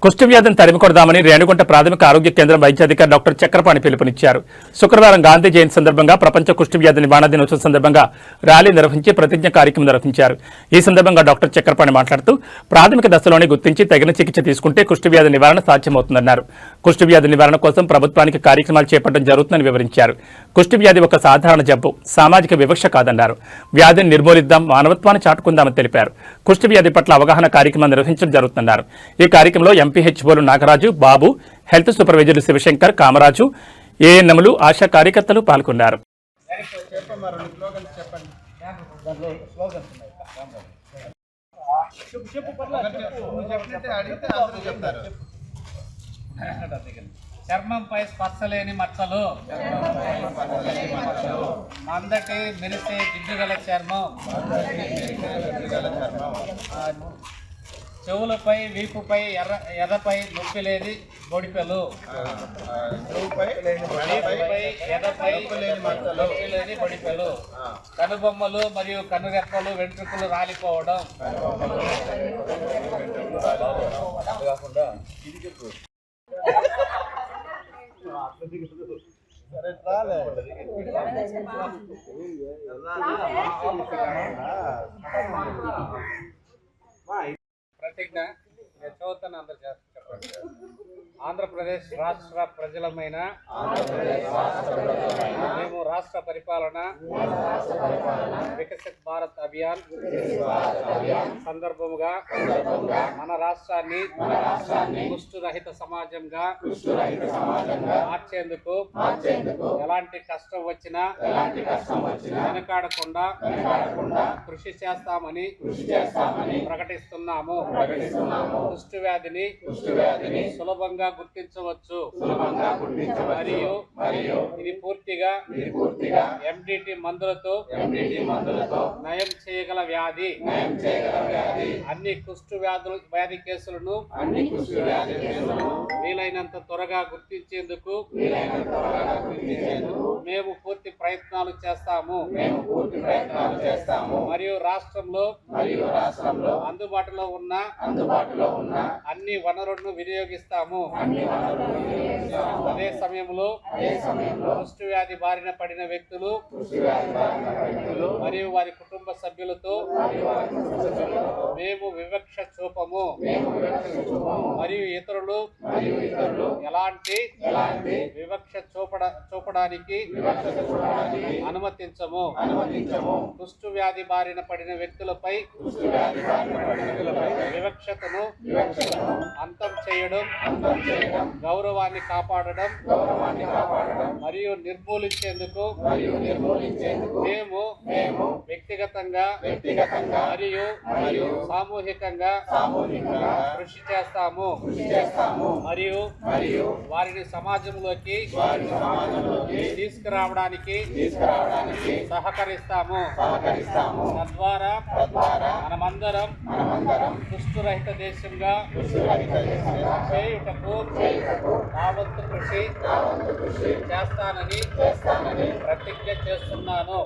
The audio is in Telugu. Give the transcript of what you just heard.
కుష్టు వ్యాధిని తరిమికొడదామని రేణుగుంట ప్రాథమిక ఆరోగ్య కేంద్రం వైద్యాధికారి డాక్టర్ చక్రపాణి పిలుపునిచ్చారు. శుక్రవారం గాంధీ జయంతి సందర్భంగా ప్రపంచ కుష్టు వ్యాధి నివారణ దినోత్సవం సందర్భంగా ర్యాలీ నిర్వహించి ప్రతిజ్ఞ కార్యక్రమం నిర్వహించారు. ఈ సందర్భంగా డాక్టర్ చక్రపాణి మాట్లాడుతూ ప్రాథమిక దశలోనే గుర్తించి తగిన చికిత్స తీసుకుంటే కుష్టు వ్యాధి నివారణ సాధ్యమవుతుందన్నారు. కుష్టు వ్యాధి నివారణ కోసం ప్రభుత్వానికి కార్యక్రమాలు చేపట్టడం జరుగుతుందని వివరించారు. కుష్టు వ్యాధి ఒక సాధారణ జబ్బు, సామాజిక వివక్ష కాదన్నారు. వ్యాధిని నిర్మూలిద్దాం, మానవత్వాన్ని చాటుకుందామని తెలిపారు. కుష్టు వ్యాధి పట్ల అవగాహన కార్యక్రమం నిర్వహించడం జరుగుతుందన్నారు. ఈ కార్యక్రమంలో ఎంపీహెచ్ఓలు నాగరాజు, బాబు, హెల్త్ సూపర్వైజర్లు శివశంకర్, కామరాజు, ఏఎన్ఎంలు, ఆశా కార్యకర్తలు పాల్గొన్నారు. చర్మంపై స్పర్శలేని మచ్చలు, మందటి మెరిసే జిడ్డుగల చర్మం, చెవులపై, వీపుపై, ఎదపై నొప్పి లేని బొడిపెలు, కనుబొమ్మలు మరియు కనురెప్పలు, వెంట్రుకలు రాలిపోవడం, ప్రతిజ్ఞ చదువుతాను. అందరు చెప్పండి. ఆంధ్రప్రదేశ్ రాష్ట్ర ప్రజలమైన మేము రాష్ట్ర పరిపాలన వికసిత్ భారత్ అభియాన్ సందర్భముగా మన రాష్ట్రాన్ని కుష్టు రహిత సమాజంగా మార్చేందుకు ఎలాంటి కష్టం వచ్చినా వెనకాడకుండా కృషి చేస్తామని ప్రకటిస్తున్నాము. కుష్టు వ్యాధిని సులభంగా గుర్తించవచ్చు మరియు ఇది పూర్తిగా ఎండిటి మందులతో నయం చేయగల వ్యాధి. అన్ని కుష్టు వ్యాధి కేసులను వీలైనంత త్వరగా గుర్తించేందుకు మేము పూర్తి ప్రయత్నాలు చేస్తాము. మరియు రాష్ట్రంలో అందుబాటులో ఉన్న అన్ని వనరులను వినియోగిస్తాము. అదే సమయంలో కుష్టు వ్యాధి బారిన పడిన వ్యక్తులు మరియు వారి కుటుంబ సభ్యులతో మేము వివక్ష చూపము మరియు ఇతరులు ఎలాంటి వివక్ష చూపడానికి అనుమతించము. కుష్టు వ్యాధి బారిన పడిన వ్యక్తులపై వివక్షతను అంతం చేయడం, గౌరవాన్ని కాపాడడం మరియు నిర్మూలించేందుకు మేము వ్యక్తిగతంగా మరియు సామూహికంగా కృషి చేస్తాము మరియు వారిని సమాజంలోకి తీసుకురావడానికి సహకరిస్తాము. తద్వారా మనమందరం కుష్టు రహిత దేశంగా చేయుటకు నా వంతు కృషి చేస్తానని ప్రతిజ్ఞ చేస్తున్నాను.